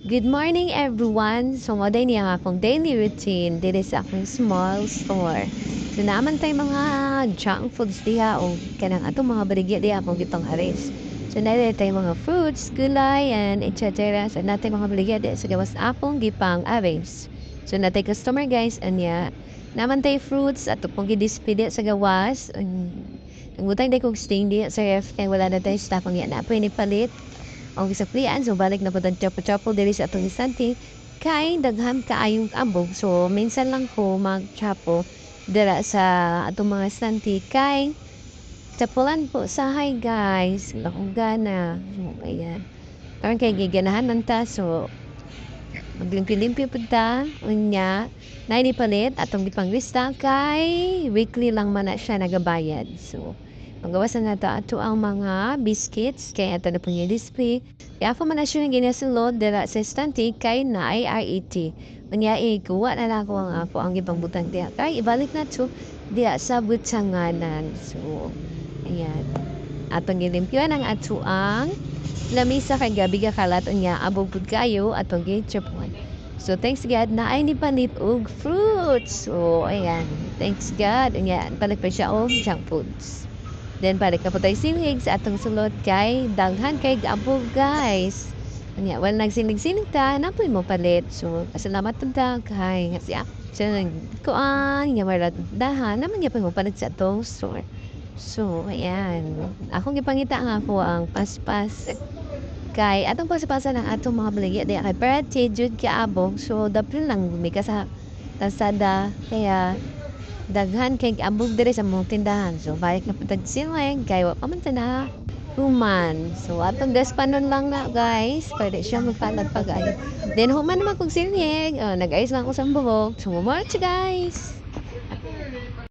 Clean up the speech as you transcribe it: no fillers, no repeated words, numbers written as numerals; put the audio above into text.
Good morning everyone! So, mo day niya akong daily routine dito sa akong small store. So, naman tayo mga junk foods diha o kanang atong mga baligya diha akong gitong aris. So, natin tayo mga fruits, gulay, and etc. So, natin mga baligya diha sa gawas akong gipang aris. So, natin customer guys, anya. Naman tayo fruits at pong gidisplay sa gawas. Ang butang day kong sting diha sa ref kaya wala na tayo staff ang yan na pwede palit ang gisaklian. So balik na po ang chapo-chapo diri sa atong istante kay daghan kaayong ambog. So minsan lang ko magchapo dira sa atong mga istante kay chapulan po sahay guys. Akong gana. So ayan. Karon kay giganahan man ta. So maglimpyo-limpyo po ta. Unya na ini palit atong gipanglista kay weekly lang man na siya nagabayad. So pagawasan na to ato ang mga biscuits kay ato na pong display. Kaya ako man na siya ginasulod dala sa istante kay na ay RET. Unya kuha na lang ako ang ibang butang diya. Kay ibalik na to diya sa butanganan. So ayan. Atong gilimpyuan ang ato ang lamisa kay gabi ka kalat unya abog pud kayo atong gichapuan. So thanks God na ay ni panit og fruits. So ayan. Thanks God. Unya balik pa siya og junk foods. Then balik ka po tayo silig sa atong sulod kay daghan kay gaabog guys. Anya wala nagsilig-silig ta napoy mo palit. So salamat ta kay nga siya. So kuan nya mara dahan naman gyapon mo palit sa atong store. So ayan. Akong gipangita nga ako ang paspas kay atong paspasan ang atong mga baligya di kay birthday jud kaabog. So dapil lang gumika sa tasada kaya daghan kay abog diri sa mong tindahan. So balik na putag siling kay wa pa man ta na human. So atong despanon lang na guys. Pwede siya magpalag pag-ayo. Then human naman kog siling. Nag-ayos lang ko sa buhok. So mo guys.